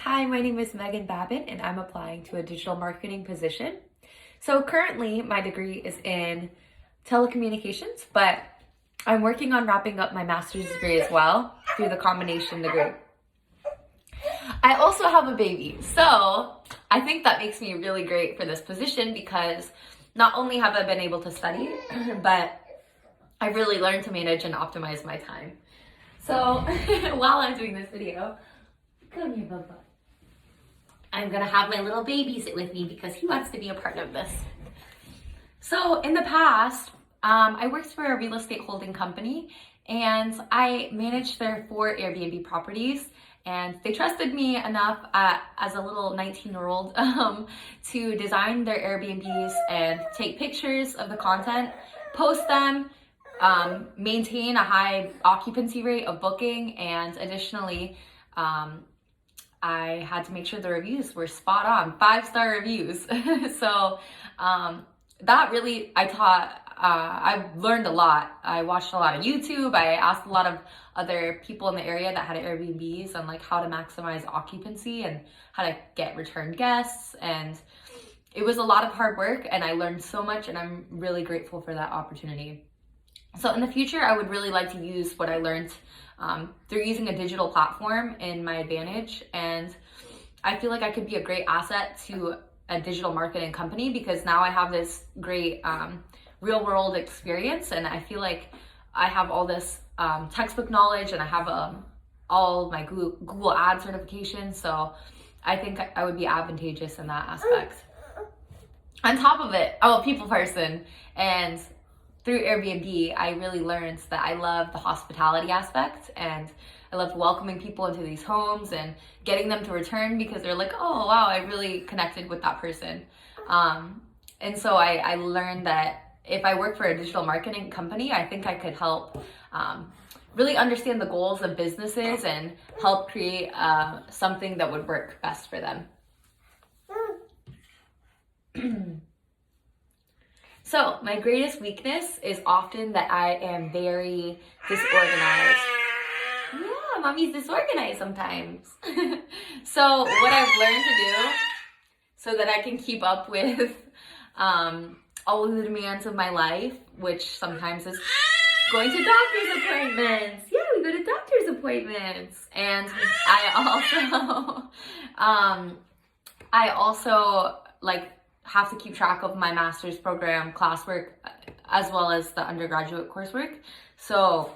Hi, my name is Megan Babin and I'm applying to a digital marketing position. So currently my degree is in telecommunications, but I'm working on wrapping up my master's degree as well through the combination degree. I also have a baby, so I think that makes me really great for this position because not only have I been able to study, but I really learned to manage and optimize my time. So while I'm doing this video, come here, Bubba. I'm gonna have my little baby sit with me because he wants to be a part of this. So in the past, I worked for a real estate holding company and I managed their 4 Airbnb properties, and they trusted me enough as a little 19-year-old to design their Airbnbs and take pictures of the content, post them, maintain a high occupancy rate of booking, and additionally, I had to make sure the reviews were spot on, 5-star reviews. So that really, I learned a lot. I watched a lot of YouTube. I asked a lot of other people in the area that had Airbnbs on like how to maximize occupancy and how to get return guests. And it was a lot of hard work and I learned so much, and I'm really grateful for that opportunity. So in the future, I would really like to use what I learned through using a digital platform in my advantage. And I feel like I could be a great asset to a digital marketing company because now I have this great real world experience, and I feel like I have all this textbook knowledge, and I have all my Google Ad certification. So I think I would be advantageous in that aspect. On top of it, I'm a people person, and through Airbnb, I really learned that I love the hospitality aspect, and I love welcoming people into these homes and getting them to return because they're like, oh, wow, I really connected with that person. And so I learned that if I work for a digital marketing company, I think I could help really understand the goals of businesses and help create something that would work best for them. So my greatest weakness is often that I am very disorganized. Yeah, mommy's disorganized sometimes. So what I've learned to do so that I can keep up with all of the demands of my life, which sometimes is going to doctor's appointments. Yeah, we go to doctor's appointments. And I also like have to keep track of my master's program classwork as well as the undergraduate coursework. So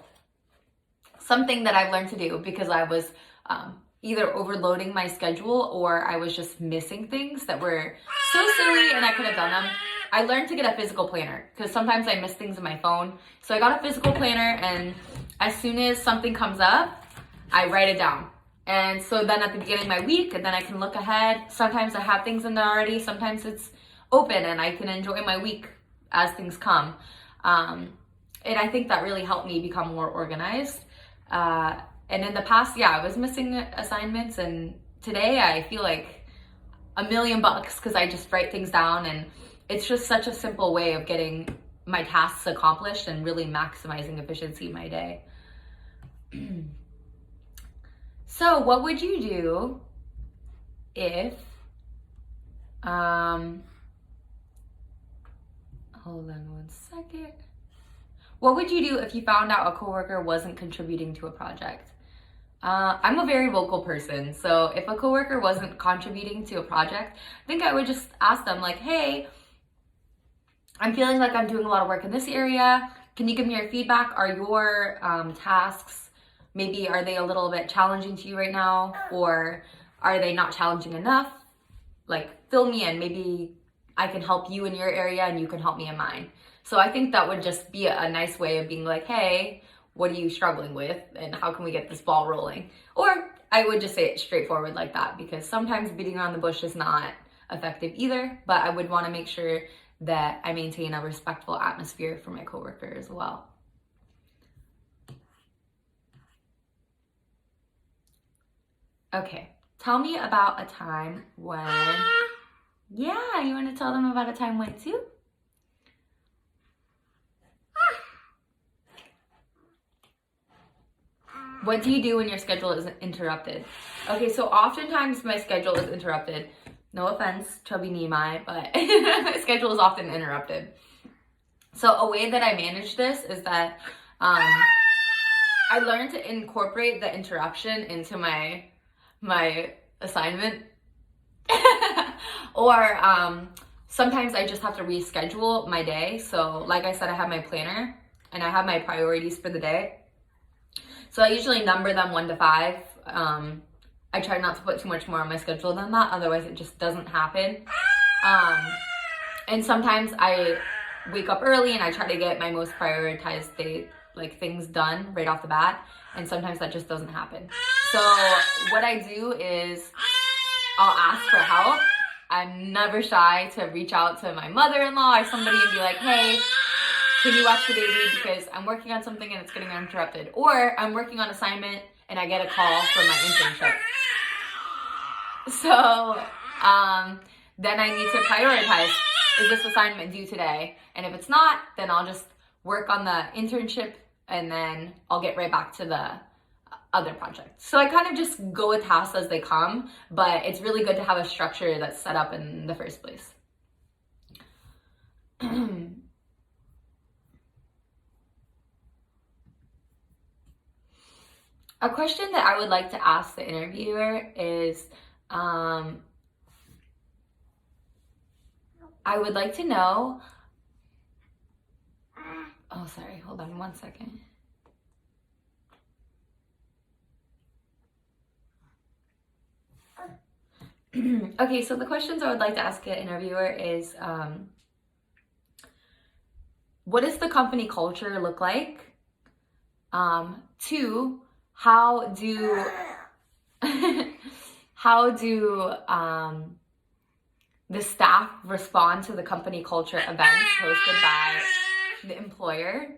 something that I've learned to do because I was either overloading my schedule or I was just missing things that were so silly and I could have done them. I learned to get a physical planner because sometimes I miss things in my phone. So I got a physical planner, and as soon as something comes up, I write it down. And so then at the beginning of my week, and then I can look ahead. Sometimes I have things in there already. Sometimes it's open and I can enjoy my week as things come. And I think that really helped me become more organized. And in the past, I was missing assignments, and today I feel like $1,000,000 because I just write things down, and it's just such a simple way of getting my tasks accomplished and really maximizing efficiency in my day. So what would you do if, hold on one second. What would you do if you found out a coworker wasn't contributing to a project? I'm a very vocal person, so if a coworker wasn't contributing to a project, I think I would just ask them like, hey, I'm feeling like I'm doing a lot of work in this area. Can you give me your feedback? Are your tasks, maybe are they a little bit challenging to you right now? Or are they not challenging enough? Like, fill me in. Maybe I can help you in your area and you can help me in mine. So I think that would just be a nice way of being like, hey, what are you struggling with? And how can we get this ball rolling? Or I would just say it straightforward like that, because sometimes beating around the bush is not effective either, but I would want to make sure that I maintain a respectful atmosphere for my coworker as well. Okay, tell me about a time when, you want to tell them about a time when too? What do you do when your schedule is interrupted? Okay, so oftentimes my schedule is interrupted. No offense, Chubby Nimai, but my schedule is often interrupted. So a way that I manage this is that I learned to incorporate the interruption into my assignment. Or sometimes I just have to reschedule my day. So like I said, I have my planner and I have my priorities for the day. So I usually number them 1 to 5. I try not to put too much more on my schedule than that, otherwise it just doesn't happen. And sometimes I wake up early and I try to get my most prioritized day, like things done right off the bat, and sometimes that just doesn't happen. So what I do is I'll ask for help. I'm never shy to reach out to my mother-in-law or somebody and be like, hey, can you watch the baby because I'm working on something and it's getting interrupted? Or I'm working on assignment and I get a call from my internship. So then I need to prioritize, is this assignment due today? And if it's not, then I'll just work on the internship and then I'll get right back to the other project. So I kind of just go with tasks as they come, but it's really good to have a structure that's set up in the first place. A question that I would like to ask the interviewer is, I would like to know, oh, sorry, hold on 1 second. Okay, so the questions I would like to ask an interviewer is, what does the company culture look like? 2, how do the staff respond to the company culture events hosted by the employer?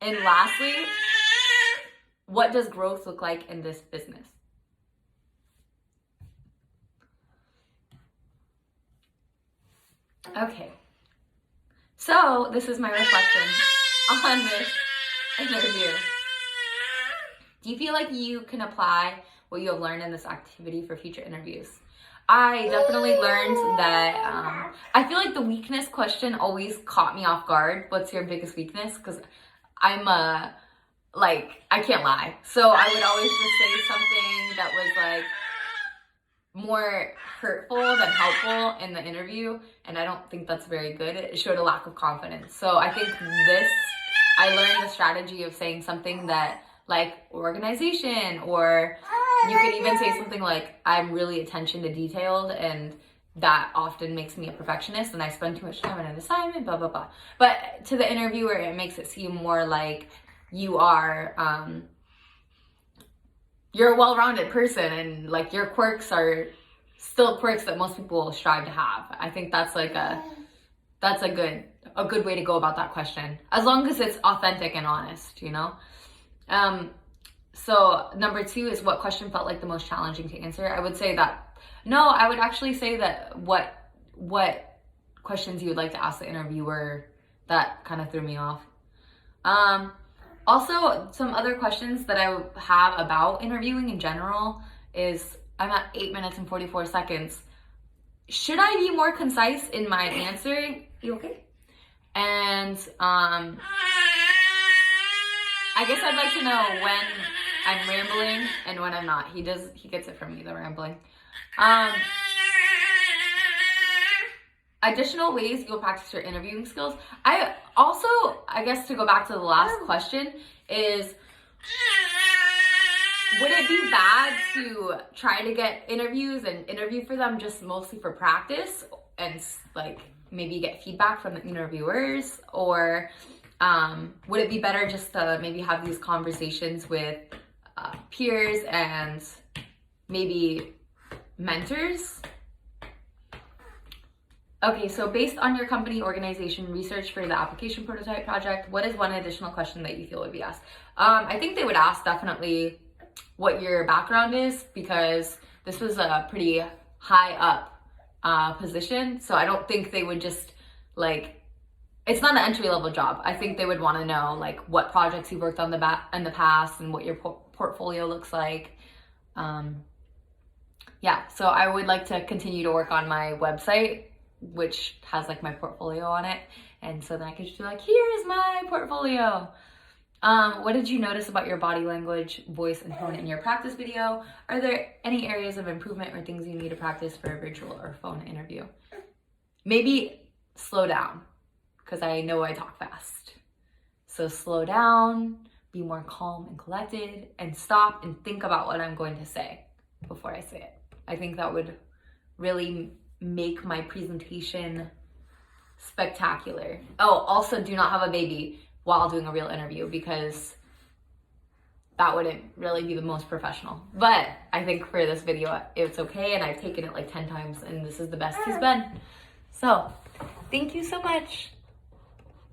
And lastly, what does growth look like in this business? Okay, so this is my reflection on this interview. Do you feel like you can apply what you have learned in this activity for future interviews? I definitely learned that I feel like the weakness question always caught me off guard. What's your biggest weakness? Because I'm I can't lie. So I would always just say something that was like more hurtful than helpful in the interview, and I don't think that's very good. It showed a lack of confidence. So I think I learned the strategy of saying something that like organization, or you could even say something like, I'm really attention to detailed, and that often makes me a perfectionist and I spend too much time on an assignment, blah, blah, blah. But to the interviewer, it makes it seem more like you are, you're a well-rounded person, and like your quirks are still quirks that most people strive to have. I think that's like a good way to go about that question, as long as it's authentic and honest, you know? So number 2 is, what question felt like the most challenging to answer? I would say that, no, I would actually say that what questions you would like to ask the interviewer, that kind of threw me off. Also, some other questions that I have about interviewing in general is, I'm at 8 minutes and 44 seconds. Should I be more concise in my answering? You okay? And I guess I'd like to know when I'm rambling and when I'm not. He gets it from me, the rambling. Additional ways you'll practice your interviewing skills. I guess to go back to the last question is, would it be bad to try to get interviews and interview for them just mostly for practice and like maybe get feedback from the interviewers? Or would it be better just to maybe have these conversations with peers and maybe mentors? Okay, so based on your company organization research for the application prototype project, what is one additional question that you feel would be asked? I think they would ask definitely what your background is, because this was a pretty high up position. So I don't think they would just like, it's not an entry level job. I think they would want to know like what projects you worked on in the past and what your portfolio looks like. Yeah, so I would like to continue to work on my website, which has like my portfolio on it. And so then I could just be like, here's my portfolio. What did you notice about your body language, voice, and tone in your practice video? Are there any areas of improvement or things you need to practice for a virtual or phone interview? Maybe slow down, because I know I talk fast. So slow down, be more calm and collected, and stop and think about what I'm going to say before I say it. I think that would really make my presentation spectacular. Oh, also do not have a baby while doing a real interview, because that wouldn't really be the most professional. But I think for this video, it's okay, and I've taken it like 10 times, and this is the best he's been. So, thank you so much.